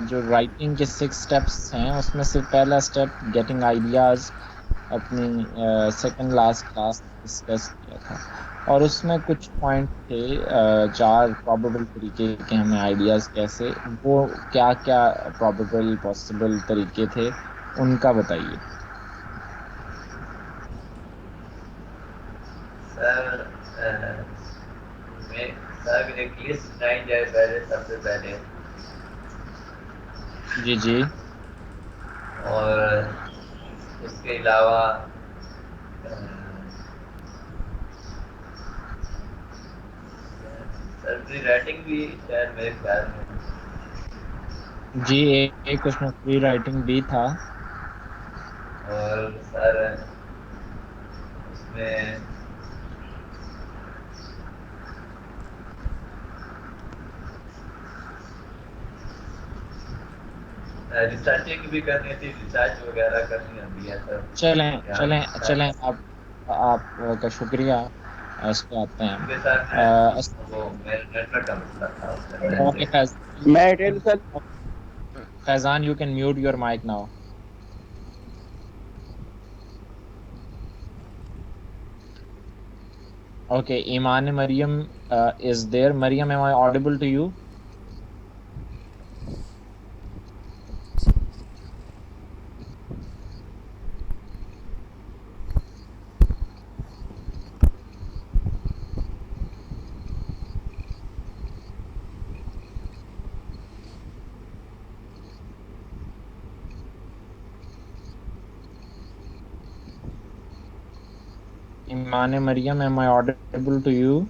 जो राइटिंग के 6 स्टेप्स हैं उसमें से पहला स्टेप गेटिंग आइडियाज़ अपनी सेकंड लास्ट क्लास डिस्कस किया था, और उसमें कुछ पॉइंट थे, 4 प्रोबेबल तरीके के हमें आइडियाज़ कैसे, वो क्या क्या प्रोबेबल पॉसिबल तरीके थे उनका बताइए। सर मैं सर एक लिस्ट बनाई जाए पहले, सबसे पहले। जी जी। और उसके अलावा सर फ्री राइटिंग भी शायद मेरे ख्याल में। जी, एक उसमें फ्री राइटिंग भी था। और सर उसमें रिसर्चिंग भी करनी थी, रिसर्च वगैरह करनी होती है सर। चलें यहाँ चलें चलें, रिसर्च आप का शुक्रिया। इस पे आते हैं हम। के साथ में अ, वो मेरे नेटवर्क का मसला था उससे पहले। ओके मैं Airtel sir. Faizan, you can mute your mic now. Okay, Iman Maryam is there. Maryam, am I audible to you? Iman Maryam, am I audible to you?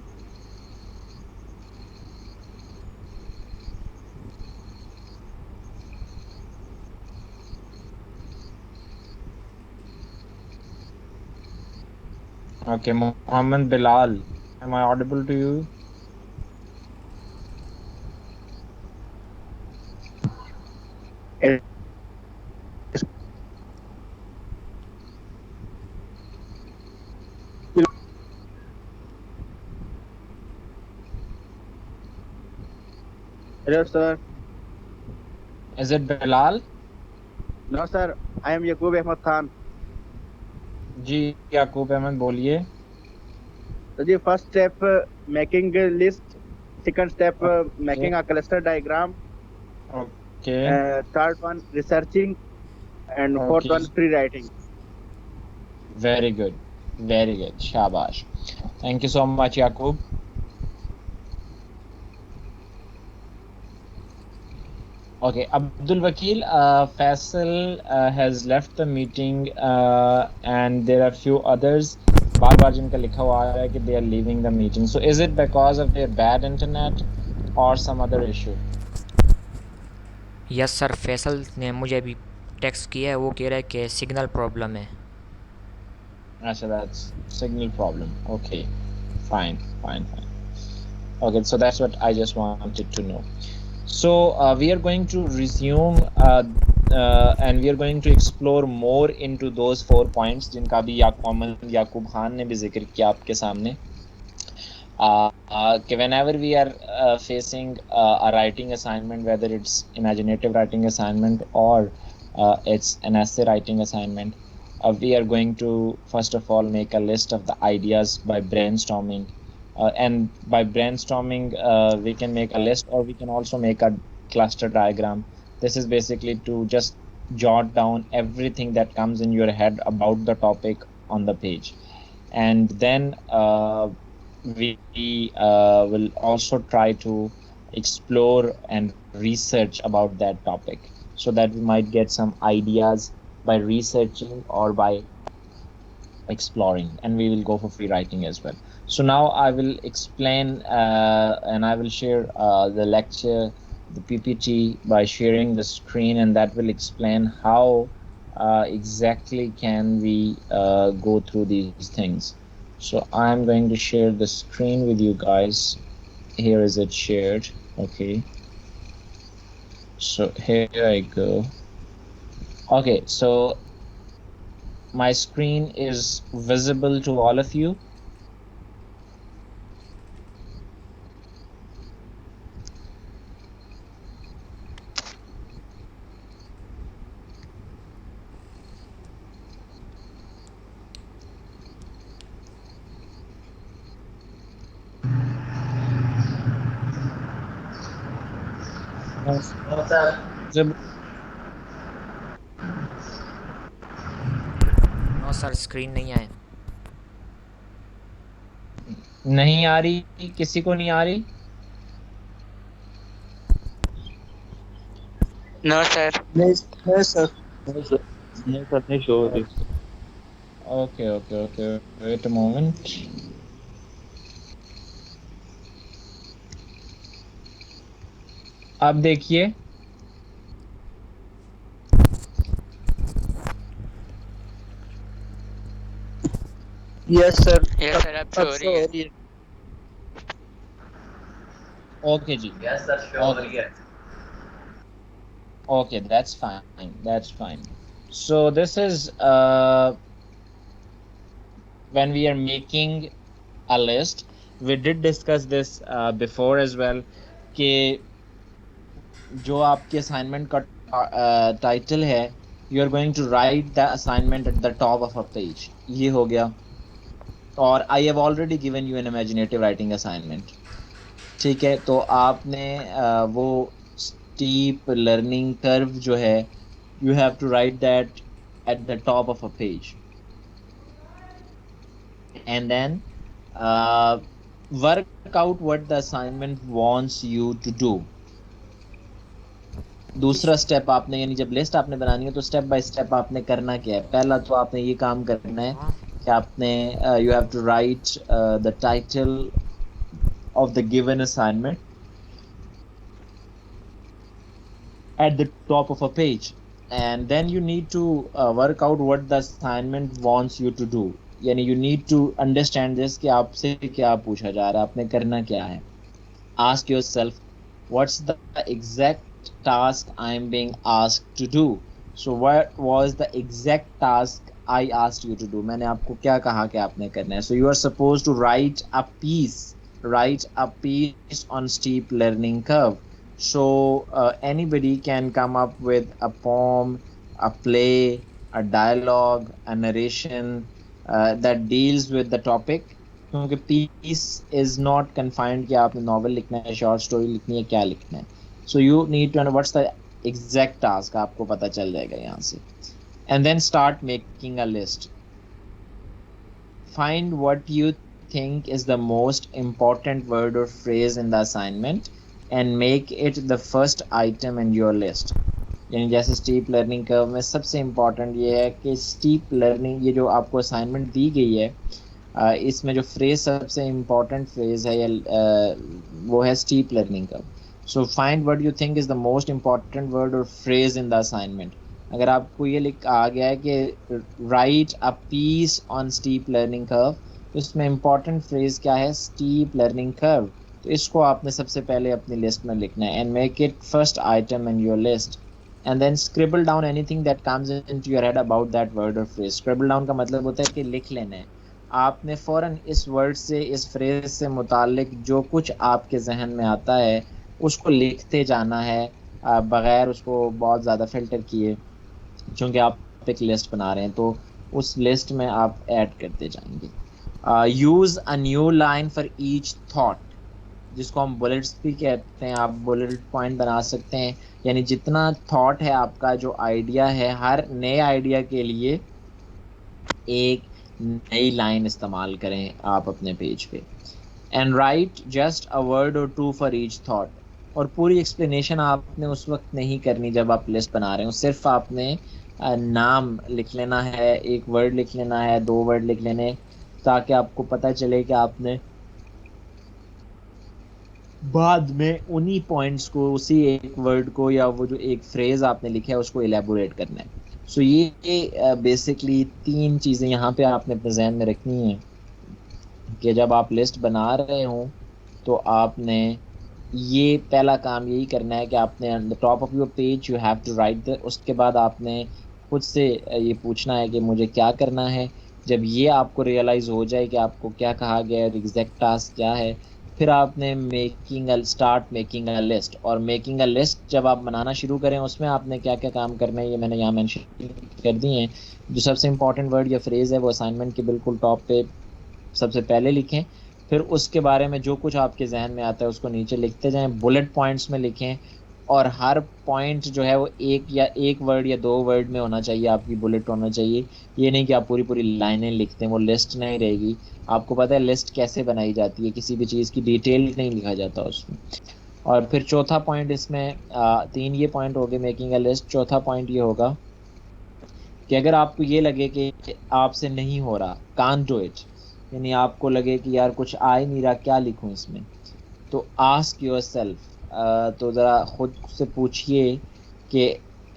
Okay, Mohammed Bilal, am I audible to you? Hello sir. Is it Bilal? No sir, I am Yakub Ahmad Khan. जी, याकूब अहमद बोलिए। तो जी, first step making list, second step Okay, making a cluster diagram, okay, third one researching, and fourth okay. One free writing. Very good, very good. Shabash. Thank you so much, Yakub. Okay, Abdul Wakil, Faisal has left the meeting, and there are few others. बार बार जिनका लिखा हुआ आ रहा है कि they are leaving the meeting. So is it because of their bad internet or some other issue? Yes sir, Faisal ने मुझे अभी text किया है, वो कह रहा है कि सिग्नल प्रॉब्लम है। So that's signal problem. Okay, fine, fine, fine. Okay, so that's what I just wanted to know. So we are going to resume and we are going to explore more into those 4 points जिनका भी याकूब खान ने भी जिक्र किया आपके सामने। Whenever we are facing a writing assignment, whether it's imaginative writing assignment or it's an essay writing assignment, we are going to first of all make a list of the ideas by brainstorming, and by brainstorming we can make a list, or we can also make a cluster diagram. This is basically to just jot down everything that comes in your head about the topic on the page, and then we will also try to explore and research about that topic, so that we might get some ideas by researching or by exploring, and we will go for free writing as well. So now I will explain and I will share the lecture, the PPT, by sharing the screen, and that will explain how exactly can we go through these things. So I'm going to share the screen with you guys. Here is it shared. Okay, so here I go. Okay, so my screen is visible to all of you. No sir. जब no sir, screen नहीं आए। नहीं आ रही, किसी को नहीं आ रही? No sir. नहीं नहीं सर, नहीं सर, नहीं सर, नहीं शो हो रही। Okay okay okay, wait a moment. अब देखिए, यस सर, यस सर, अब शो हो रही शो हो है। रही है। Okay ji, yes sir, show हो रही है। okay, that's fine, that's fine. So this is when we are making a list. We did discuss this before as well, कि जो आपके असाइनमेंट का टाइटल है, you are going to write the assignment at the top of a page, ये हो गया। और I have already given you an imaginative writing assignment, ठीक है? तो आपने वो स्टीप लर्निंग कर्व जो है, you have to write that at the top of a page, and then work out what the assignment wants you to do. दूसरा step आपने, यानी जब लिस्ट आपने बनानी है तो स्टेप बाय स्टेप आपने करना क्या है। पहला तो आपने ये काम करना है कि आपने you have to write the title of the given assignment at the top of a page, and then you need to work out what the assignment wants you to do. यानी you need to understand this कि आपसे क्या पूछा जा रहा है, आपने करना क्या है। Ask yourself, what's the exact task I am being asked to do? So what was the exact task I asked you to do? मैंने आपको क्या कहा कि आपने करना है। So you are supposed to write a piece on steep learning curve. So anybody can come up with a poem, a play, a dialogue, a narration that deals with the topic. क्योंकि piece is not confined कि आपने novel लिखना है, short story लिखनी है, क्या लिखना है। So you need to know what's the exact task, आपको पता चल जाएगा यहाँ से। And then start making a list. Find what you think is the most important word or phrase in the assignment and make it the first item in your list. यानी जैसे steep learning curve में सबसे important ये है कि steep learning, ये जो आपको असाइनमेंट दी गई है, इसमें जो फ्रेज सबसे इम्पॉर्टेंट फ्रेज है वो है steep learning curve. So find what you think is the most important word और फ्रेज इन द असाइनमेंट। अगर आपको ये लिख आ गया है कि write a piece on steep learning curve, इसमें इम्पॉर्टेंट फ्रेज क्या है? Steep learning curve. तो इसको आपने सबसे पहले अपनी लिस्ट में लिखना है, and make it first item in your list, and then scribble down anything that comes into your head about that word और फ्रेज। स्क्रिबल डाउन का मतलब होता है कि लिख लेना है। आपने फ़ौरन इस वर्ड से, इस फ्रेज से मुतालिक जो कुछ आपके जहन में आता है उसको लिखते जाना है, बग़ैर उसको बहुत ज़्यादा फ़िल्टर किए, क्योंकि आप एक लिस्ट बना रहे हैं तो उस लिस्ट में आप ऐड करते जाएंगे। Use a new line for each thought, जिसको हम बुलेट्स भी कहते हैं। आप बुलेट पॉइंट बना सकते हैं, यानी जितना थॉट है आपका, जो आइडिया है, हर नए आइडिया के लिए एक नई लाइन इस्तेमाल करें आप अपने पेज पे। And right just a word और टू फॉर ईच थॉट। और पूरी एक्सप्लेनेशन आपने उस वक्त नहीं करनी जब आप लिस्ट बना रहे हो, सिर्फ आपने नाम लिख लेना है, एक वर्ड लिख लेना है, दो वर्ड लिख लेने, ताकि आपको पता चले कि आपने बाद में उन्हीं पॉइंट्स को, उसी एक वर्ड को या वो जो एक फ्रेज आपने लिखा है उसको एलेबोरेट करना है। सो ये बेसिकली तीन चीज़ें यहाँ पे आपने अपने जहन में रखनी है कि जब आप लिस्ट बना रहे हो तो आपने ये पहला काम यही करना है कि आपने on the top of your page you have to write the, उसके बाद आपने खुद से ये पूछना है कि मुझे क्या करना है। जब ये आपको रियलाइज़ हो जाए कि आपको क्या कहा गया है और एग्जैक्ट टास्क क्या है, फिर आपने स्टार्ट मेकिंग अ लिस्ट। और मेकिंग अ लिस्ट जब आप बनाना शुरू करें, उसमें आपने क्या क्या काम करना है ये मैंने यहाँ मेंशन कर दिए हैं। जो सबसे इंपॉर्टेंट वर्ड या फ्रेज़ है वो असाइनमेंट के बिल्कुल टॉप पे सबसे पहले लिखें, फिर उसके बारे में जो कुछ आपके जहन में आता है उसको नीचे लिखते जाएं, बुलेट पॉइंट्स में लिखें, और हर पॉइंट जो है वो एक वर्ड या 2 वर्ड में होना चाहिए, आपकी बुलेट होना चाहिए। ये नहीं कि आप पूरी पूरी लाइनें लिखते हैं, वो लिस्ट नहीं रहेगी। आपको पता है लिस्ट कैसे बनाई जाती है, किसी भी चीज़ की डिटेल नहीं लिखा जाता उसमें। और फिर चौथा पॉइंट इसमें 3 ये पॉइंट हो गए मेकिंग अ लिस्ट। चौथा पॉइंट ये होगा कि अगर आपको ये लगे कि आपसे नहीं हो रहा, कांट डू इट, यानी आपको लगे कि यार कुछ आ ही नहीं रहा, क्या लिखूं इसमें, तो आस्क योर सेल्फ, तो ज़रा खुद से पूछिए कि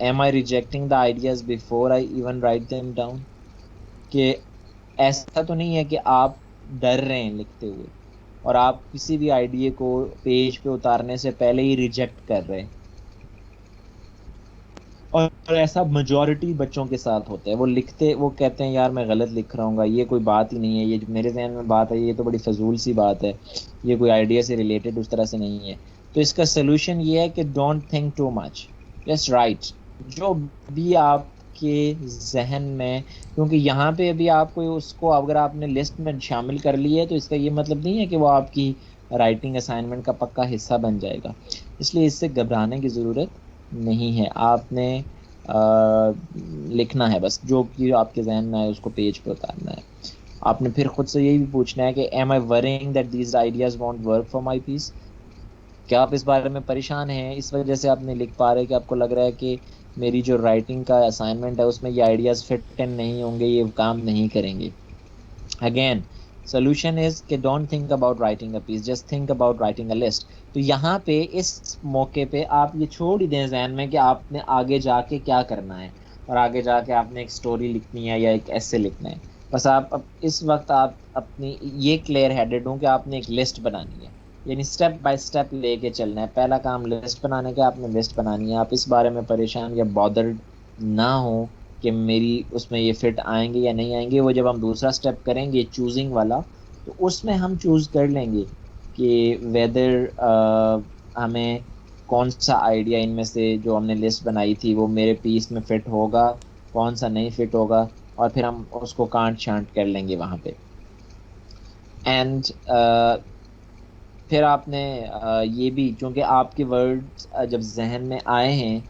am I rejecting the ideas before I even write them down. कि ऐसा तो नहीं है कि आप डर रहे हैं लिखते हुए और आप किसी भी आइडिया को पेज पे उतारने से पहले ही रिजेक्ट कर रहे हैं। और ऐसा मेजॉरिटी बच्चों के साथ होता है, वो लिखते, वो कहते हैं यार मैं गलत लिख रहा हूँ, ये कोई बात ही नहीं है, ये जो मेरे जहन में बात है ये तो बड़ी फजूल सी बात है, ये कोई आइडिया से रिलेटेड उस तरह से नहीं है। तो इसका सोल्यूशन ये है कि don't think too much, just right जो भी आपके जहन में। क्योंकि यहाँ पे अभी आपको उसको अगर आपने लिस्ट में शामिल कर लिया है तो इसका ये मतलब नहीं है कि वो आपकी राइटिंग असाइनमेंट का पक्का हिस्सा बन जाएगा। इसलिए इससे घबराने की ज़रूरत नहीं है। आपने लिखना है बस, जो कि आपके जहन में आए उसको पेज पे उतारना है। आपने फिर खुद से यही भी पूछना है कि am I worrying that these ideas won't work for my piece. क्या आप इस बारे में परेशान हैं, इस वजह से आप नहीं लिख पा रहे कि आपको लग रहा है कि मेरी जो राइटिंग का असाइनमेंट है उसमें ये आइडियाज़ फिट इन नहीं होंगे, ये काम नहीं करेंगे। अगेन सोल्यूशन इज कि don't think about writing a piece, just think about writing a list. तो यहाँ पे इस मौके पे आप ये छोड़ ही दें जहन में कि आपने आगे जाके क्या करना है और आगे जाके आपने एक स्टोरी लिखनी है या एक ऐसे लिखना है। बस आप अब इस वक्त आप अपनी ये क्लियर हेडेड हो कि आपने एक लिस्ट बनानी है, यानी स्टेप बाय स्टेप लेके चलना है। पहला काम लिस्ट बनाने का, आपने लिस्ट बनानी है। आप इस बारे में परेशान या बॉदर्ड ना हो कि मेरी उसमें ये फिट आएंगे या नहीं आएंगे। वो जब हम दूसरा स्टेप करेंगे चूजिंग वाला, तो उसमें हम चूज कर लेंगे कि वेदर हमें कौन सा आइडिया इनमें से जो हमने लिस्ट बनाई थी वो मेरे पीस में फिट होगा, कौन सा नहीं फिट होगा, और फिर हम उसको कांट छांट कर लेंगे वहाँ पे। एंड फिर आपने ये भी, क्योंकि आपके वर्ड्स जब जहन में आए हैं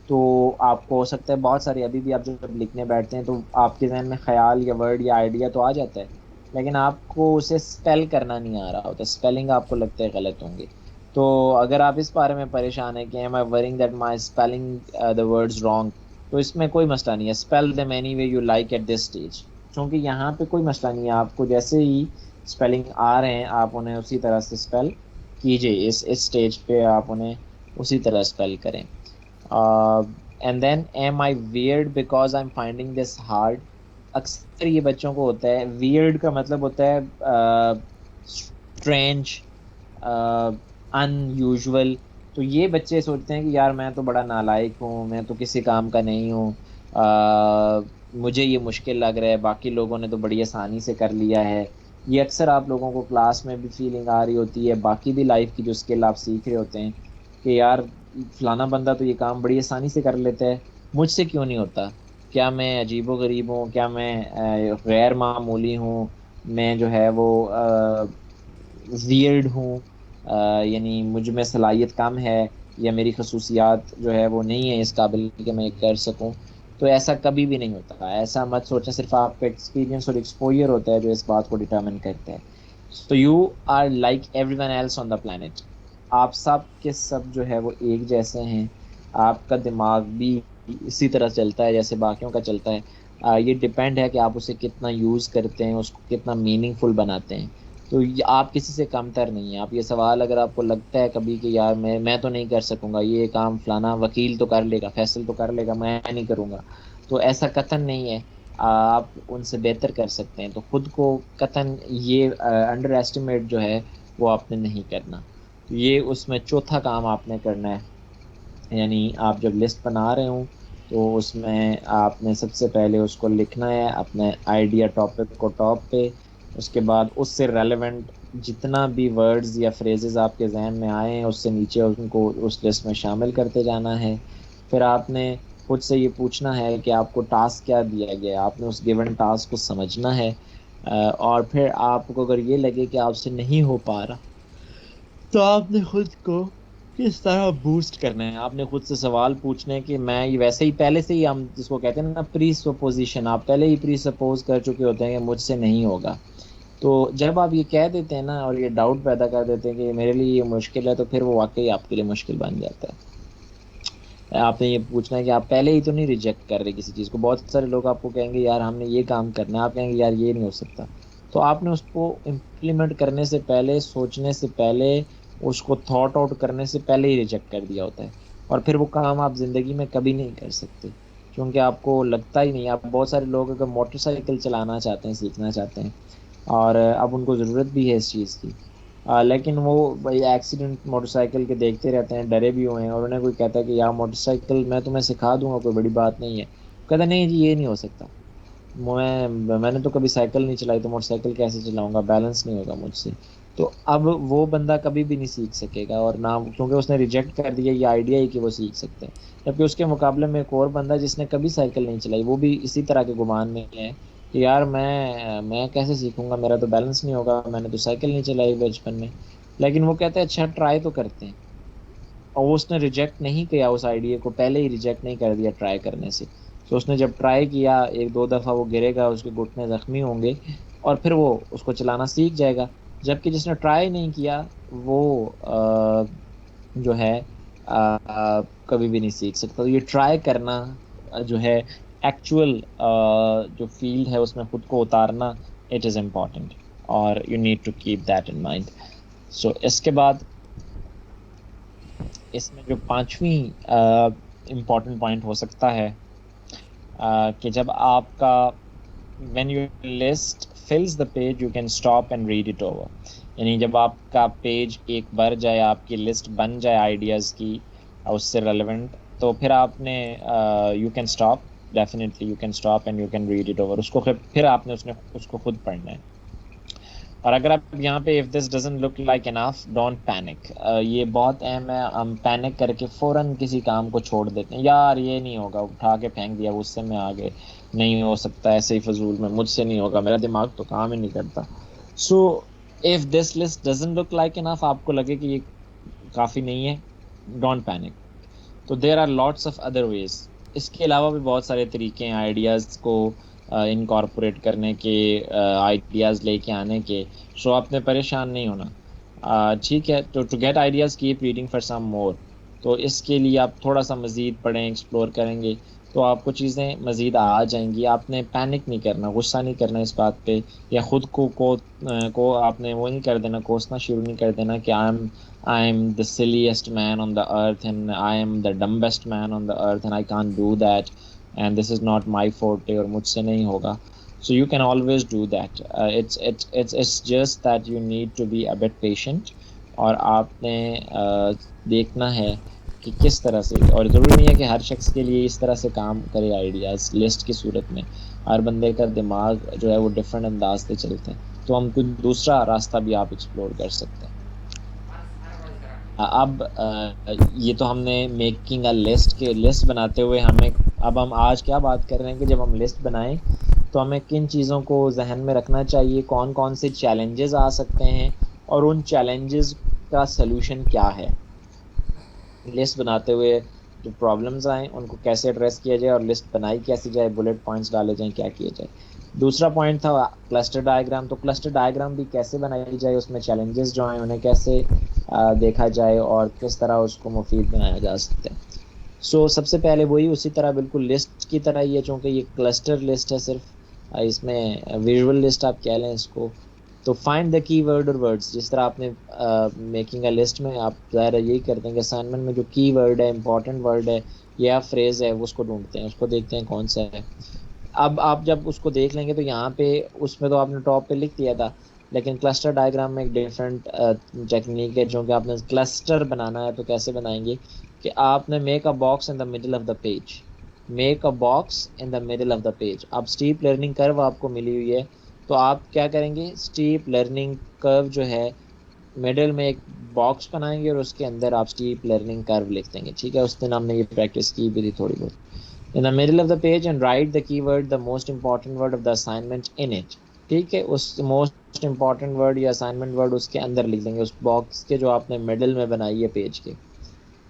तो आपको हो सकता है बहुत सारे, अभी भी आप जब लिखने बैठते हैं तो आपके जहन में ख्याल या वर्ड या आइडिया तो आ जाता है, लेकिन आपको उसे स्पेल करना नहीं आ रहा होता, स्पेलिंग आपको लगता है गलत होंगे। तो अगर आप इस बारे में परेशान है कि am I worrying that my spelling the words wrong, तो इसमें कोई मसला नहीं है, spell them any way you like at this stage. क्योंकि यहाँ पे कोई मसला नहीं है, आपको जैसे ही स्पेलिंग आ रहे हैं आप उन्हें उसी तरह से स्पेल कीजिए। इस स्टेज पे आप उन्हें उसी तरह स्पेल करें। And then am I weird because I am finding this hard. अक्सर ये बच्चों को होता है, वियर्ड का मतलब होता है स्ट्रेंज, अनयूजुअल। तो ये बच्चे सोचते हैं कि यार मैं तो बड़ा नालायक हूँ, मैं तो किसी काम का नहीं हूँ, मुझे ये मुश्किल लग रहा है, बाकी लोगों ने तो बड़ी आसानी से कर लिया है। ये अक्सर आप लोगों को क्लास में भी फीलिंग आ रही होती है, बाकी भी लाइफ की जो स्किल आप सीख रहे होते हैं कि यार फलाना बंदा तो ये काम बड़ी आसानी से कर लेता है, मुझसे क्यों नहीं होता। क्या मैं अजीबो गरीब हूँ, क्या मैं गैर मामूली हूँ, मैं जो है वो वियर्ड हूँ, यानी मुझ में सलाहियत कम है, या मेरी खसूसियात जो है वो नहीं है इस काबिल कि मैं कर सकूँ। तो ऐसा कभी भी नहीं होता, ऐसा मत सोचें, सिर्फ आपका एक्सपीरियंस और एक्सपोजर होता है जो इस बात को डिटरमिन करता है। तो you are like everyone else on the planet. आप सब के सब जो है वो एक जैसे हैं, आपका दिमाग भी इसी तरह चलता है जैसे बाकियों का चलता है। ये डिपेंड है कि आप उसे कितना यूज़ करते हैं, उसको कितना मीनिंगफुल बनाते हैं। तो आप किसी से कमतर नहीं है। आप ये सवाल अगर आपको लगता है कभी कि यार मैं तो नहीं कर सकूंगा ये काम, फलाना वकील तो कर लेगा, फैसल तो कर लेगा, मैं नहीं करूंगा, तो ऐसा कतन नहीं है। आप उनसे बेहतर कर सकते हैं। तो खुद को कतन ये अंडर एस्टिमेट जो है वो आपने नहीं करना। तो ये उसमें चौथा काम आपने करना है, यानी आप जब लिस्ट बना रहे हो तो उसमें आपने सबसे पहले उसको लिखना है, अपने आइडिया टॉपिक को टॉप पे, उसके बाद उससे रेलेवेंट जितना भी वर्ड्स या फ्रेजेस आपके जहन में आए हैं उससे नीचे उनको उस लिस्ट में शामिल करते जाना है। फिर आपने खुद से ये पूछना है कि आपको टास्क क्या दिया गया है, आपने उस गिवन टास्क को समझना है। और फिर आपको अगर ये लगे कि आपसे नहीं हो पा रहा, तो आपने खुद को किस तरह बूस्ट करना है, आपने खुद से सवाल पूछने हैं कि मैं ये वैसे ही पहले से ही, हम जिसको कहते हैं ना प्री सपोजिशन, आप पहले ही प्री सपोज कर चुके होते हैं कि मुझसे नहीं होगा। तो जब आप ये कह देते हैं ना और ये डाउट पैदा कर देते हैं कि मेरे लिए ये मुश्किल है, तो फिर वो वाकई आपके लिए मुश्किल बन जाता है। आपने ये पूछना है कि आप पहले ही तो नहीं रिजेक्ट कर रहे किसी चीज़ को। बहुत सारे लोग आपको कहेंगे यार हमने ये काम करना है, आप कहेंगे यार ये नहीं हो सकता, तो आपने उसको इम्प्लीमेंट करने से पहले, सोचने से पहले, उसको थॉट आउट करने से पहले ही रिजेक्ट कर दिया होता है। और फिर वो काम आप ज़िंदगी में कभी नहीं कर सकते, क्योंकि आपको लगता ही नहीं। आप बहुत सारे लोग अगर मोटरसाइकिल चलाना चाहते हैं, सीखना चाहते हैं, और अब उनको ज़रूरत भी है इस चीज़ की, लेकिन वो भाई एक्सीडेंट मोटरसाइकिल के देखते रहते हैं, डरे भी हुए हैं, और उन्हें कोई कहता है कि यार मोटरसाइकिल मैं तुम्हें सिखा दूंगा, कोई बड़ी बात नहीं है, कहता नहीं जी ये नहीं हो सकता, मैंने तो कभी साइकिल नहीं चलाई, तो मोटरसाइकिल कैसे चलाऊंगा, बैलेंस नहीं होगा मुझसे। तो अब वो बंदा कभी भी नहीं सीख सकेगा, और ना, क्योंकि उसने रिजेक्ट कर दिया ये आइडिया ही कि वो सीख सकते हैं। जबकि उसके मुकाबले में एक और बंदा जिसने कभी साइकिल नहीं चलाई, वो भी इसी तरह के गुमान में है कि यार मैं कैसे सीखूंगा, मेरा तो बैलेंस नहीं होगा, मैंने तो साइकिल नहीं चलाई बचपन में। लेकिन वो कहते हैं अच्छा ट्राई तो करते हैं, और वो उसने रिजेक्ट नहीं किया, उस आइडिया को पहले ही रिजेक्ट नहीं कर दिया ट्राई करने से। तो उसने जब ट्राई किया, एक दो दफ़ा वो गिरेगा, उसके घुटने जख्मी होंगे, और फिर वो उसको चलाना सीख जाएगा। जबकि जिसने ट्राई नहीं किया वो जो है कभी भी नहीं सीख सकता। तो ये ट्राई करना जो है, एक्चुअल जो फील्ड है उसमें खुद को उतारना, इट इज़ इम्पॉर्टेंट, और you need to keep that in mind. So इसके बाद इसमें जो पांचवी इम्पॉर्टेंट पॉइंट हो सकता है कि जब आपका when your list fills the page you can stop and read it over। यानी जब आपका पेज एक भर जाए, आपकी लिस्ट बन जाए आइडियाज़ की उससे रेलेवेंट, तो फिर आपने you can stop, definitely you can stop and you can read it over. उसको फिर आपने उसको खुद पढ़ना है। और अगर आप यहाँ पे if this doesn't look like enough don't panic, ये बहुत अहम है। हम पैनिक करके फ़ौरन किसी काम को छोड़ देते हैं, यार ये नहीं होगा, उठा के फेंक दिया, गुस्से में आ गए, नहीं हो सकता, ऐसे ही फजूल में, मुझसे नहीं होगा, मेरा दिमाग तो काम ही नहीं करता। So if this list doesn't look like enough, आपको लगे कि ये काफ़ी नहीं है, डोंट पैनिक। तो there are lots of other ways. इसके अलावा भी बहुत सारे तरीके हैं आइडियाज़ को इनकॉर्पोरेट करने के, आइडियाज़ लेके आने के। सो आपने परेशान नहीं होना, ठीक है। तो to get ideas keep reading for some more. तो इसके लिए आप थोड़ा सा मज़ीद पढ़ें, एक्सप्लोर करेंगे, तो आपको चीज़ें मज़ीद आ जाएंगी। आपने पैनिक नहीं करना, गुस्सा नहीं करना इस बात पे, या ख़ुद को आपने वो नहीं कर देना, कोसना शुरू नहीं कर देना कि I am the silliest man on the earth and I am the dumbest man on the earth and I can't do that and this is not my forte, और मुझसे नहीं होगा। So you can always do that. It's just that you need to be a bit patient, और आपने देखना है कि किस तरह से, और ज़रूरी नहीं है कि हर शख्स के लिए इस तरह से काम करे आइडियाज़ लिस्ट की सूरत में। हर बंदे का दिमाग जो है वो डिफरेंट अंदाज से चलते हैं, तो हम कुछ दूसरा रास्ता भी आप एक्सप्लोर कर सकते हैं। अब ये तो हमने मेकिंग अ लिस्ट के लिस्ट बनाते हुए अब हम आज क्या बात कर रहे हैं कि जब हम लिस्ट बनाएं तो हमें किन चीज़ों को जहन में रखना चाहिए, कौन कौन से चैलेंजेस आ सकते हैं, और उन चैलेंजेस का सलूशन क्या है। लिस्ट बनाते हुए जो प्रॉब्लम्स आएँ उनको कैसे एड्रेस किया जाए, और लिस्ट बनाई कैसी जाए, बुलेट पॉइंट्स डाले जाएँ, क्या किया जाए। दूसरा पॉइंट था क्लस्टर डायग्राम। तो क्लस्टर डायग्राम भी कैसे बनाई जाए, उसमें चैलेंजेस जो हैं उन्हें कैसे देखा जाए, और किस तरह उसको मुफीद बनाया जा सकता है। सो सबसे पहले वही उसी तरह बिल्कुल लिस्ट की तरह ही है, चूँकि ये क्लस्टर लिस्ट है सिर्फ, इसमें विजुअल लिस्ट आप कह लें इसको। तो फाइंड द कीवर्ड और वर्ड्स, जिस तरह आपने मेकिंग अ लिस्ट में आप ज़ाहिर यही करते हैं कि असाइनमेंट में जो कीवर्ड है, इंपॉर्टेंट वर्ड है या फ्रेज़ है, उसको ढूंढते हैं, उसको देखते हैं कौन सा है। अब आप जब उसको देख लेंगे तो यहाँ पे उसमें तो आपने टॉप पे लिख दिया था, लेकिन क्लस्टर डायग्राम में एक डिफरेंट टेक्निक है, जो कि आपने क्लस्टर बनाना है तो कैसे बनाएंगे कि आपने make a box in the middle of the page, make a box in the middle of the page. अब स्टीप लर्निंग कर्व आपको मिली हुई है, तो आप क्या करेंगे, स्टीप लर्निंग कर्व जो है मिडल में एक बॉक्स बनाएंगे, और उसके अंदर आप स्टीप लर्निंग कर्व लिख देंगे। ठीक है, उस दिन हमने ये प्रैक्टिस की भी थी थोड़ी बहुत। In the middle of the page and right the keyword the most important word of the assignment in it. ठीक है, उस मोस्ट इंपॉर्टेंट वर्ड या असाइनमेंट वर्ड उसके अंदर लिख देंगे, उस बॉक्स के जो आपने मिडल में बनाई है पेज के।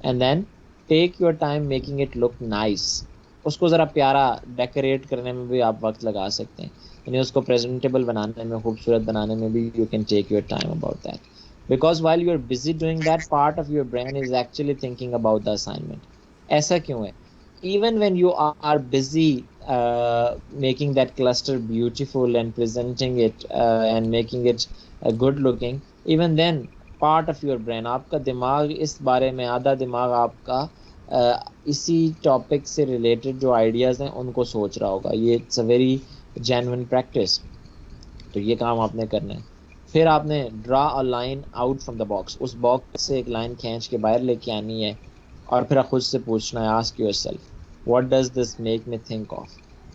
And then take your time making it look nice. उसको ज़रा प्यारा डेकोरेट करने में भी आप वक्त लगा सकते हैं, यानी उसको प्रेजेंटेबल बनाने में, खूबसूरत बनाने में भी you can take your time about that, because while you are busy doing that part of your brain is actually thinking about the assignment. ऐसा क्यों है? even when you are busy making that cluster beautiful and presenting it and making it good looking, even then part of your brain, आपका दिमाग इस बारे में, आधा दिमाग आपका इसी टॉपिक से रिलेटेड जो आइडियाज़ हैं उनको सोच रहा होगा। ये it's a very genuine practice. तो ये काम आपने करना है। फिर आपने draw a line out from the box, उस बॉक्स से एक लाइन खींच के बाहर लेके आनी है, और फिर खुद से पूछना है, ask yourself what does this make me think of.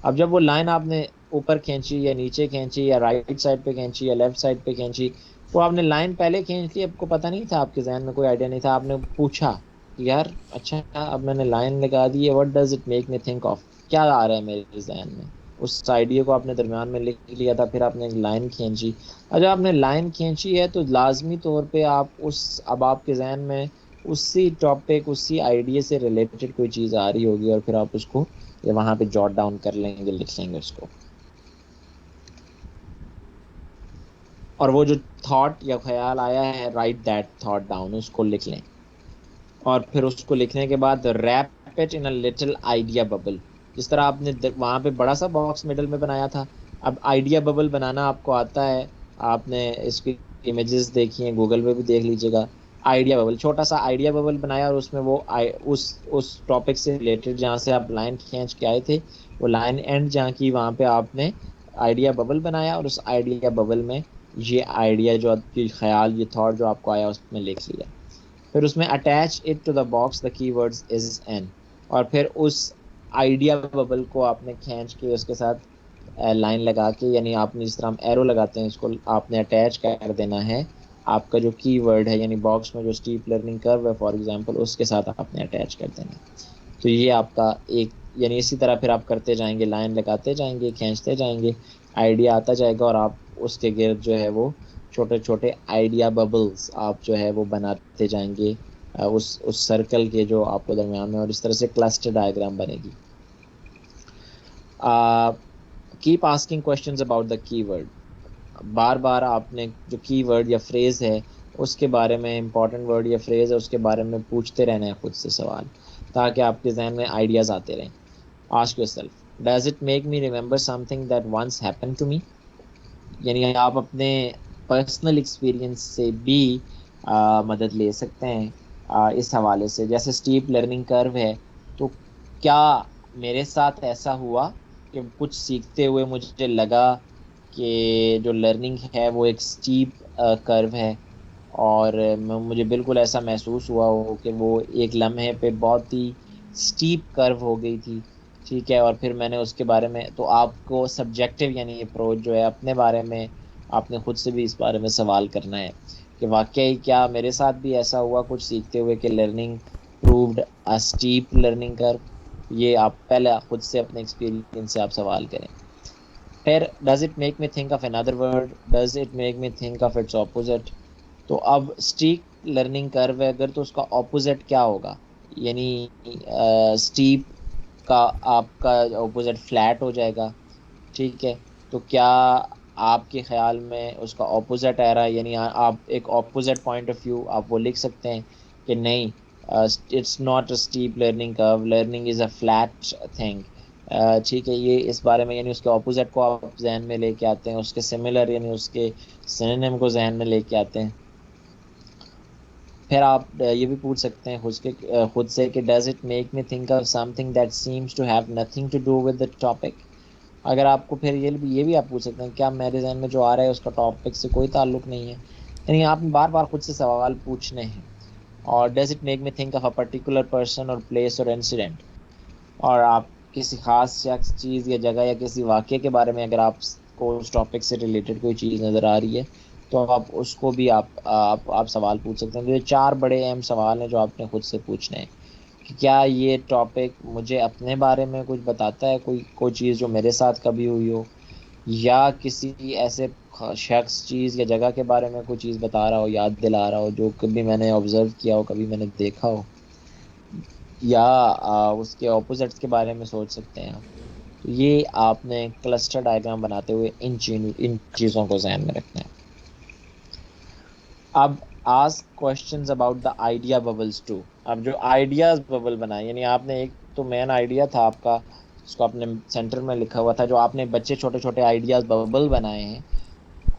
अब जब वो लाइन आपने ऊपर खींची या नीचे खींची या राइट साइड पे खींची या लेफ्ट साइड पे खींची, वो आपने लाइन पहले खींच ली, आपको पता नहीं था, आपके जहन में कोई आइडिया नहीं था, आपने पूछा कि यार अच्छा अब मैंने लाइन लगा दी है, what does it make me think of, क्या आ रहा है मेरे जहन में। उस आइडिया को आपने दरमियान में लिख लिया था, फिर आपने एक लाइन खींची। और जब आपने लाइन खींची है तो लाजमी तौर पे आप उस, अब आपके जहन में उसी टॉपिक, उसी आइडिया से रिलेटेड कोई चीज़ आ रही होगी, और फिर आप उसको ये वहाँ पे जॉट डाउन कर लेंगे, लिख लेंगे उसको। और वो जो थॉट या ख्याल आया है, राइट दैट थॉट डाउन, उसको लिख लें। और फिर उसको लिखने के बाद wrap it in a little idea bubble. जिस तरह आपने वहाँ पे बड़ा सा बॉक्स मिडल में बनाया था, अब आइडिया बबल बनाना आपको आता है, आपने इसकी इमेजेस देखी हैं, गूगल पे भी देख लीजिएगा। आइडिया बबल, छोटा सा आइडिया बबल बनाया, और उसमें वो उस टॉपिक से रिलेटेड जहाँ से आप लाइन खींच के आए थे, वो लाइन एंड जहाँ की, वहाँ पे आपने आइडिया बबल बनाया, और उस आइडिया बबल में ये आइडिया जो आपकी ख्याल, ये थॉट जो आपको आया, उसमें लिख लिया। फिर उसमें attach it to the box the keywords is an. और फिर उस आइडिया बबल को आपने खींच के उसके साथ लाइन लगा के, यानी आपने जिस तरह हम एरो लगाते हैं, इसको आपने अटैच कर देना है आपका जो कीवर्ड है, यानी बॉक्स में जो स्टीप लर्निंग कर्व है फॉर एग्जांपल, उसके साथ आपने अटैच कर देना है। तो ये आपका एक, यानी इसी तरह फिर आप करते जाएंगे, लाइन लगाते जाएंगे, खींचते जाएंगे, आइडिया आता जाएगा, और आप उसके गिर्द जो है वो छोटे छोटे आइडिया बबल्स आप जो है वो बनाते जाएंगे उस सर्कल के जो आपको दरमियान में, और इस तरह से क्लस्टर डायग्राम बनेगी। Keep asking questions about the keyword. बार बार आपने जो कीवर्ड या फ्रेज है उसके बारे में, इंपॉर्टेंट वर्ड या फ्रेज है उसके बारे में पूछते रहना है खुद से सवाल, ताकि आपके जहन में आइडियाज आते रहें। Ask yourself does it make me remember something that once happened to me. यानी आप अपने पर्सनल एक्सपीरियंस से भी मदद ले सकते हैं इस हवाले से। जैसे स्टीप लर्निंग कर्व है, तो क्या मेरे साथ ऐसा हुआ कि कुछ सीखते हुए मुझे लगा कि जो लर्निंग है वो एक स्टीप कर्व है, और मुझे बिल्कुल ऐसा महसूस हुआ हो कि वो एक लम्हे पे बहुत ही स्टीप कर्व हो गई थी, ठीक है। और फिर मैंने उसके बारे में, तो आपको सब्जेक्टिव यानी अप्रोच जो है अपने बारे में, आपने खुद से भी इस बारे में सवाल करना है कि वाकई क्या मेरे साथ भी ऐसा हुआ कुछ सीखते हुए कि लर्निंग प्रूव्ड अ स्टीप लर्निंग कर्व। ये आप पहले खुद से अपने एक्सपीरियंस से आप सवाल करें। फिर does it make me think of another word, does it make me think of its opposite. तो अब स्टीप लर्निंग कर्व है अगर, तो उसका ऑपोजिट क्या होगा, यानी स्टीप का आपका ऑपोजिट फ्लैट हो जाएगा, ठीक है। तो क्या आपके ख्याल में उसका ऑपोजिट आ रहा है, यानी आप एक ऑपोजिट पॉइंट ऑफ व्यू आप वो लिख सकते हैं कि नहीं, it's not a steep learning curve, learning is a flat thing, ठीक है। ये इस बारे में, यानी उसके ऑपोजिट को आप जहन में लेके आते हैं, उसके सिमिलर यानी उसके सिनोनिम को जहन में लेके आते हैं। फिर आप ये भी पूछ सकते हैं खुद से कि does it make me think of something that seems to have nothing to do with the topic. अगर आपको फिर ये भी आप पूछ सकते हैं क्या मेरे जहन में जो आ रहा है उसका टॉपिक से कोई ताल्लुक नहीं है। यानी आपने बार बार खुद से सवाल पूछने हैं। और does it make me think of a particular person और प्लेस और इंसिडेंट। और आप किसी खास शख्स, चीज़ या जगह या किसी वाक़े के बारे में अगर आपको उस टॉपिक से रिलेटेड कोई चीज़ नज़र आ रही है, तो आप उसको भी आप सवाल पूछ सकते हैं। तो ये 4 बड़े अहम सवाल हैं जो आपने खुद से पूछने हैं कि क्या ये टॉपिक मुझे अपने बारे में कुछ बताता है, कोई कोई चीज़ जो मेरे साथ कभी हुई हो, या किसी ऐसे शख्स, चीज़ या जगह के बारे में कोई चीज़ बता रहा हो, याद दिला रहा हो, जो कभी मैंने ऑब्जर्व किया हो, कभी मैंने देखा हो। या उसके ऑपोजिट्स के बारे में सोच सकते हैं आप। तो ये आपने क्लस्टर डायग्राम बनाते हुए इन चीज़ों को ध्यान में रखना है। अब ask questions about the idea bubbles too. अब जो आइडियाज बबल बनाए, यानी आपने एक तो मेन आइडिया था आपका, जिसको आपने सेंटर में लिखा हुआ था, जो आपने बच्चे छोटे छोटे आइडियाज बबल बनाए हैं।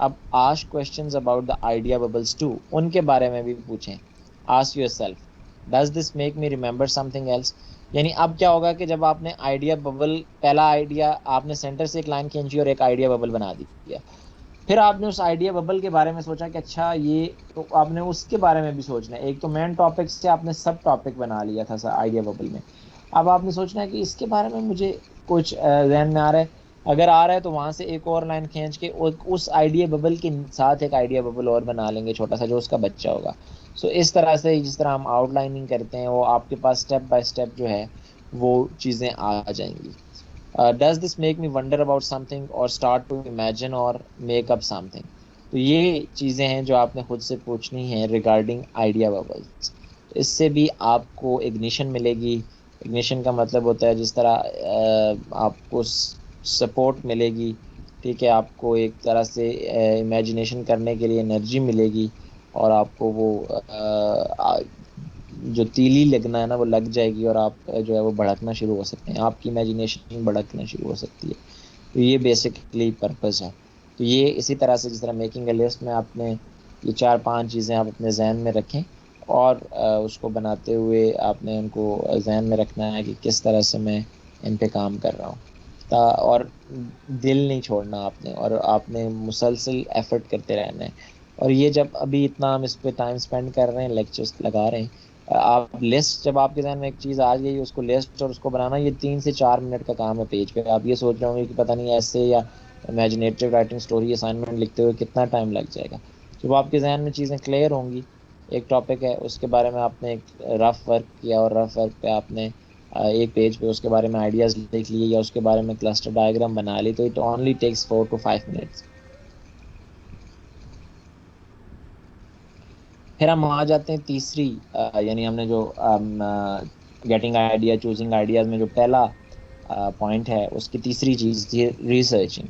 अब ask questions about the idea bubbles too, उनके बारे में भी पूछें। Ask yourself, does this make me remember something else. यानी अब क्या होगा कि जब आपने आइडिया बबल, पहला आइडिया आपने सेंटर से एक लाइन खींची और एक आइडिया बबल बना दिया, फिर आपने उस आइडिया बबल के बारे में सोचा कि अच्छा ये, तो आपने उसके बारे में भी सोचना है। एक तो मेन टॉपिक से आपने सब टॉपिक बना लिया था आइडिया बबल में। अब आपने सोचना है कि इसके बारे में मुझे कुछ जहन में आ रहा है। अगर आ रहा है तो वहां से एक और लाइन खींच के उस आइडिया बबल के साथ एक आइडिया बबल और बना लेंगे छोटा सा, जो उसका बच्चा होगा। सो इस तरह से जिस तरह हम आउटलाइनिंग करते हैं, वो आपके पास स्टेप बाय स्टेप जो है वो चीज़ें आ जाएंगी। Does this make me wonder about something और स्टार्ट टू इमेजिन और मेक अप समथिंग। तो ये चीज़ें हैं जो आपने खुद से पूछनी है रिगार्डिंग आइडिया बबल्स। इससे भी आपको इग्निशन मिलेगी। इग्निशन का मतलब होता है जिस तरह आपको सपोर्ट मिलेगी, ठीक है, आपको एक तरह से इमेजिनेशन करने के लिए एनर्जी मिलेगी, और आपको वो जो तीली लगना है ना वो लग जाएगी, और आप जो है वो भड़कना शुरू हो सकते हैं, आपकी इमेजिनेशन भड़कना शुरू हो सकती है। तो ये बेसिकली पर्पस है। तो ये इसी तरह से जिस तरह मेकिंग अ लिस्ट में आपने ये 4-5 चीज़ें आप अपने जहन में रखें, और उसको बनाते हुए आपने उनको जहन में रखना है कि किस तरह से मैं इन पे काम कर रहा हूँ। और दिल नहीं छोड़ना आपने, और आपने मुसलसल एफर्ट करते रहना है। और ये जब अभी इतना हम इस पे टाइम स्पेंड कर रहे हैं, लेक्चर्स लगा रहे हैं, आप लिस्ट, जब आपके जहन में एक चीज़ आ गई, उसको लिस्ट और उसको बनाना, ये 3 से 4 मिनट का काम है पेज पे। आप ये सोच रहे होंगे कि पता नहीं ऐसे या इमेजिनेटिव राइटिंग स्टोरी असाइनमेंट लिखते हुए कितना टाइम लग जाएगा। जब आपके जहन में चीज़ें क्लियर होंगी, एक टॉपिक है उसके बारे में आपने एक रफ वर्क किया, और रफ वर्क पे आपने एक पेज पे उसके बारे में आइडियाज़ लिख लिए, या उसके बारे में क्लस्टर डायग्राम बना ली, तो it only takes 4 to 5 minutes. फिर हम आ जाते हैं तीसरी, यानी हमने जो गेटिंग आइडिया, चूजिंग आइडियाज में जो पहला पॉइंट है, उसकी तीसरी चीज़ थी रिसर्चिंग।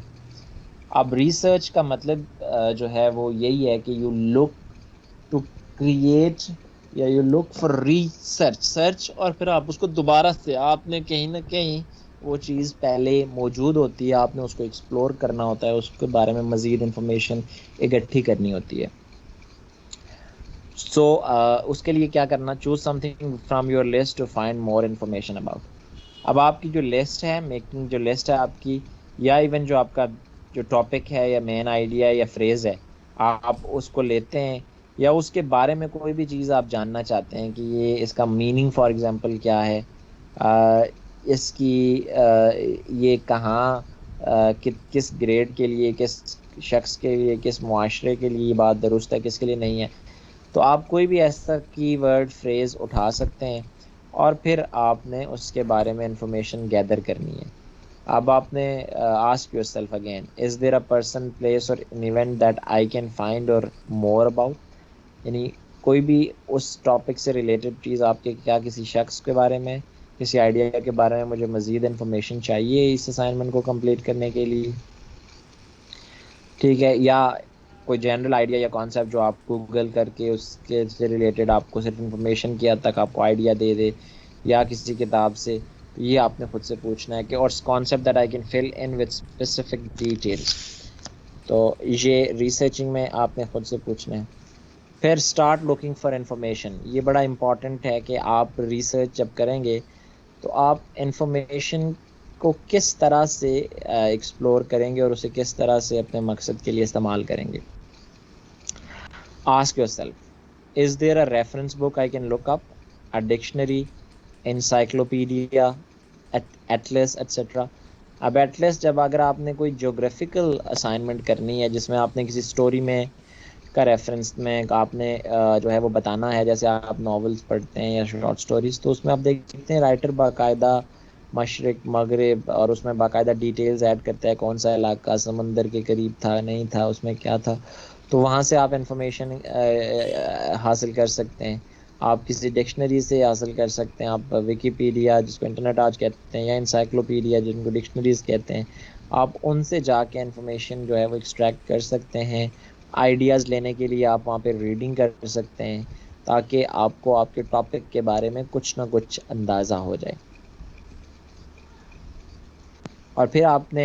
अब रिसर्च का मतलब जो है वो यही है कि यू लुक टू क्रिएट, या you look for research search, और फिर आप उसको दोबारा से, आपने कहीं ना कहीं वो चीज़ पहले मौजूद होती है, आपने उसको एक्सप्लोर करना होता है, उसके बारे में मज़ीद इंफॉर्मेशन इकट्ठी करनी होती है। सो उसके लिए क्या करना, choose something from your list to find more information about. अब आपकी जो लिस्ट है, मेकिंग जो लिस्ट है आपकी, या इवन जो आपका जो टॉपिक है या मेन आइडिया या फ्रेज है, आप उसको लेते हैं, या उसके बारे में कोई भी चीज़ आप जानना चाहते हैं कि ये इसका मीनिंग फॉर एग्जांपल क्या है, आ, इसकी ये कहाँ, किस ग्रेड के लिए, किस शख्स के लिए, किस मुआशरे के लिए ये बात दुरुस्त है, किसके लिए नहीं है। तो आप कोई भी ऐसा कीवर्ड फ्रेज उठा सकते हैं, और फिर आपने उसके बारे में इंफॉर्मेशन गैदर करनी है। अब आपने ask yourself again, is there a person, place और an event that I can find और मोर अबाउट। यानी कोई भी उस टॉपिक से रिलेटेड चीज़ आपके, क्या किसी शख्स के बारे में, किसी आइडिया के बारे में मुझे मज़ीद इंफॉर्मेशन चाहिए इस असाइनमेंट को कंप्लीट करने के लिए, ठीक है, या कोई जनरल आइडिया या कॉन्सेप्ट जो आप गूगल करके उसके से रिलेटेड आपको सिर्फ इंफॉर्मेशन किया तक आपको आइडिया दे दे, या किसी किताब से। तो ये आपने खुद से पूछना है कि और concept that I can fill in with specific details. तो ये रिसर्चिंग में आपने खुद से पूछना है। फिर स्टार्ट लुकिंग फॉर इंफॉर्मेशन। ये बड़ा इंपॉर्टेंट है कि आप रिसर्च जब करेंगे तो आप इंफॉर्मेशन को किस तरह से एक्सप्लोर करेंगे, और उसे किस तरह से अपने मकसद के लिए इस्तेमाल करेंगे। Ask yourself, is there a reference book I can look up, a dictionary, encyclopedia, atlas etcetera. अब एटलस, जब अगर आपने कोई ज्योग्राफिकल असाइनमेंट करनी है जिसमें आपने किसी स्टोरी में का रेफरेंस में आपने जो है वो बताना है, जैसे आप नॉवेल्स पढ़ते हैं या शॉर्ट स्टोरीज, तो उसमें आप देखते हैं राइटर बाकायदा मशरिक मगरिब, और उसमें बाकायदा डिटेल्स ऐड करता है, कौन सा इलाका समंदर के करीब था, नहीं था, उसमें क्या था। तो वहाँ से आप इंफॉर्मेशन हासिल कर सकते हैं। आप किसी डिक्शनरी से हासिल कर सकते हैं, आप विकीपीडिया जिसको इंटरनेट आज कहते हैं या इंसाइक्लोपीडिया जिनको डिक्शनरीज कहते हैं, आप उनसे जाके इन्फॉर्मेशन जो है वो एक्सट्रैक्ट कर सकते हैं। आइडियाज़ लेने के लिए आप वहाँ पे रीडिंग कर सकते हैं ताकि आपको आपके टॉपिक के बारे में कुछ ना कुछ अंदाज़ा हो जाए। और फिर आपने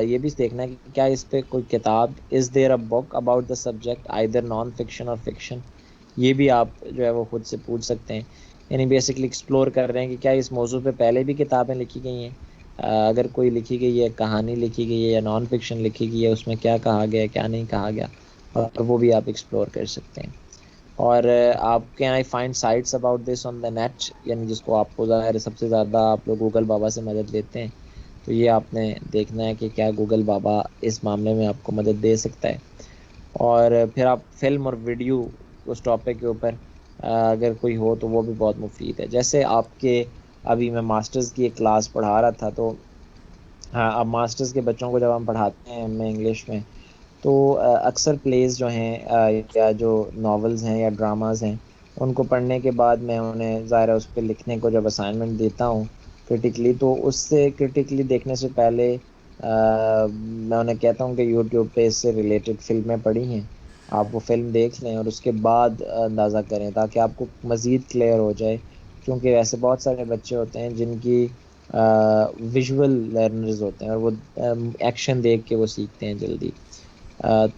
ये भी देखना है कि क्या इस पे कोई किताब, is there a book about the subject either non fiction और फिक्शन, ये भी आप जो है वो खुद से पूछ सकते हैं। यानी बेसिकली एक्सप्लोर कर रहे हैं कि क्या इस मौजू पे पहले भी किताबें लिखी गई हैं, अगर कोई लिखी गई है, कहानी लिखी गई है या नॉन फिक्शन लिखी गई है, उसमें क्या कहा गया है क्या नहीं कहा गया, और वो भी आप एक्सप्लोर कर सकते हैं। और आप can I find sites about this on the net, यानी जिसको आपको ज़ाहिर है सबसे ज़्यादा आप लोग गूगल बाबा से मदद लेते हैं, तो ये आपने देखना है कि क्या गूगल बाबा इस मामले में आपको मदद दे सकता है। और फिर आप फिल्म और वीडियो उस टॉपिक के ऊपर अगर कोई हो तो वो भी बहुत मुफीद है। जैसे आपके, अभी मैं मास्टर्स की एक क्लास पढ़ा रहा था, तो हाँ, अब मास्टर्स के बच्चों को जब हम पढ़ाते हैं मैं इंग्लिश में, तो अक्सर प्लेस जो हैं या जो नॉवेल्स हैं या ड्रामास हैं, उनको पढ़ने के बाद मैं उन्हें ज़ाहिर है उस पर लिखने को जब असाइनमेंट देता हूँ क्रिटिकली, तो उससे क्रिटिकली देखने से पहले मैं उन्हें कहता हूँ कि यूट्यूब पे इससे रिलेटेड फ़िल्में पड़ी हैं, आप वो फ़िल्म देख लें और उसके बाद अंदाज़ा करें ताकि आपको मज़ीद क्लियर हो जाए। क्योंकि ऐसे बहुत सारे बच्चे होते हैं जिनकी विजुअल लर्नर्स होते हैं और वो एक्शन देख के वो सीखते हैं जल्दी,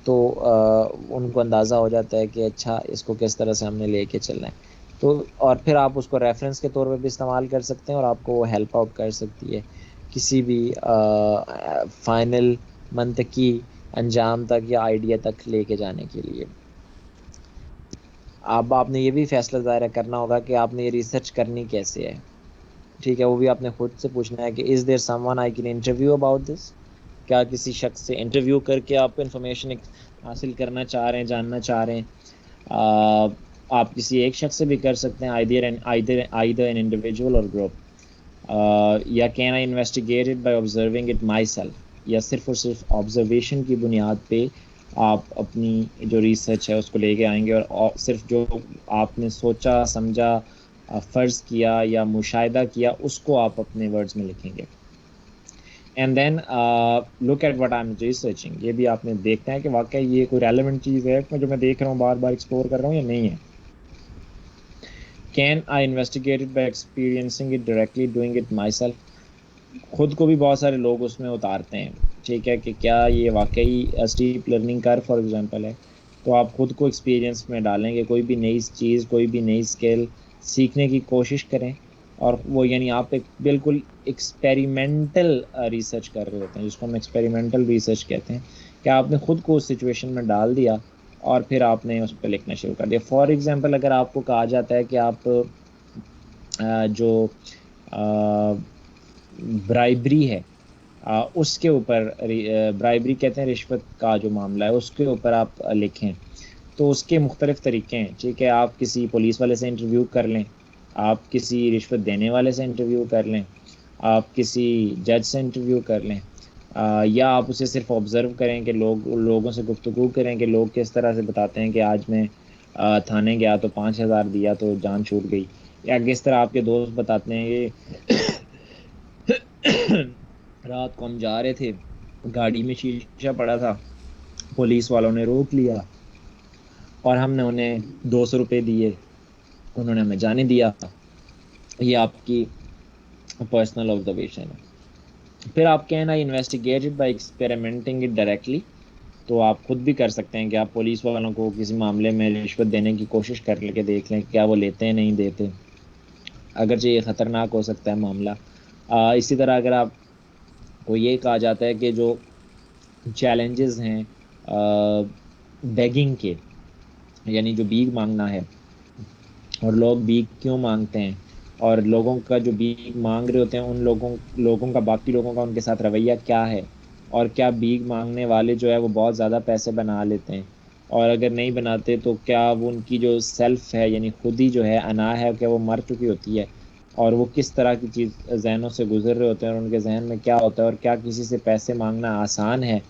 तो उनको अंदाज़ा हो जाता है कि अच्छा इसको किस तरह से हमने लेके चलना है। तो और फिर आप उसको रेफरेंस के तौर पे भी इस्तेमाल कर सकते हैं और आपको वो हेल्प आउट कर सकती है किसी भी फाइनल मंतकी अंजाम तक या आइडिया तक लेके जाने के लिए। अब आपने ये भी फैसला ज़ाहिर करना होगा कि आपने ये रिसर्च करनी कैसे है, ठीक है, वो भी आपने खुद से पूछना है कि is there someone I can interview about this, क्या किसी शख्स से इंटरव्यू करके आप इंफॉर्मेशन हासिल करना चाह रहे हैं, जानना चाह रहे हैं। आप किसी एक शख्स से भी कर सकते हैं, आइदर एन इंडिविजुअल और ग्रुप, या can I investigate it by observing it my self, या सिर्फ और सिर्फ ऑब्जर्वेशन की बुनियाद पे आप अपनी जो रिसर्च है उसको लेके आएंगे और सिर्फ जो आपने सोचा समझा, फ़र्ज़ किया या मुशाहिदा किया उसको आप अपने वर्ड्स में लिखेंगे। And then look at what I am researching, ये भी आपने देखना है कि वाकई ये कोई रेलेवेंट चीज़ है जो मैं देख रहा हूँ, बार बार एक्सप्लोर कर रहा हूँ या नहीं है। Can I investigate it by experiencing it directly doing it my self, खुद को भी बहुत सारे लोग उसमें उतारते हैं, ठीक है, कि क्या ये वाकई steep learning curve for example है, तो आप खुद को एक्सपीरियंस में डालेंगे, कोई भी नई चीज़ कोई भी नई स्किल सीखने की कोशिश करें, और वो यानी आप एक बिल्कुल एक्सपेरिमेंटल रिसर्च कर रहे होते हैं जिसको हम एक्सपेरिमेंटल रिसर्च कहते हैं, कि आपने खुद को उस सिचुएशन में डाल दिया और फिर आपने उस पर लिखना शुरू कर दिया। फॉर एग्जांपल अगर आपको कहा जाता है कि आप जो ब्राइबरी है उसके ऊपर, ब्राइबरी कहते हैं रिश्वत का जो मामला है, उसके ऊपर आप लिखें, तो उसके मुख्तलिफ तरीके हैं, ठीक है, आप किसी पुलिस वाले से इंटरव्यू कर लें, आप किसी रिश्वत देने वाले से इंटरव्यू कर लें, आप किसी जज से इंटरव्यू कर लें, या आप उसे सिर्फ ऑब्ज़र्व करें कि लोगों से गुफ्तगू करें कि लोग किस तरह से बताते हैं कि आज मैं थाने गया तो 5,000 दिया तो जान छूट गई, या किस तरह आपके दोस्त बताते हैं कि रात को हम जा रहे थे, गाड़ी में शीशा पड़ा था, पुलिस वालों ने रोक लिया और हमने उन्हें 200 रुपये दिए, उन्होंने हमें जाने दिया। ये आपकी पर्सनल ऑब्जर्वेशन है। फिर आप can I investigated by experimenting it directly, तो आप खुद भी कर सकते हैं कि आप पुलिस वालों को किसी मामले में रिश्वत देने की कोशिश कर लेके देख लें क्या वो लेते हैं नहीं देते, अगरचे ये ख़तरनाक हो सकता है मामला। इसी तरह अगर आप को ये कहा जाता है कि जो चैलेंजेस हैं बेगिंग के, यानी जो भीख मांगना है, और लोग भीख क्यों मांगते हैं, और लोगों का जो भीख मांग रहे होते हैं उन लोगों का बाकी लोगों का उनके साथ रवैया क्या है, और क्या भीख मांगने वाले जो है वो बहुत ज़्यादा पैसे बना लेते हैं, और अगर नहीं बनाते तो क्या वो उनकी जो सेल्फ है यानी खुद ही जो है अना है, क्या वो मर चुकी होती है, और वो किस तरह की चीज़ जहनों से गुजर रहे होते हैं और उनके जहन में क्या होता है, और क्या किसी से पैसे मांगना आसान है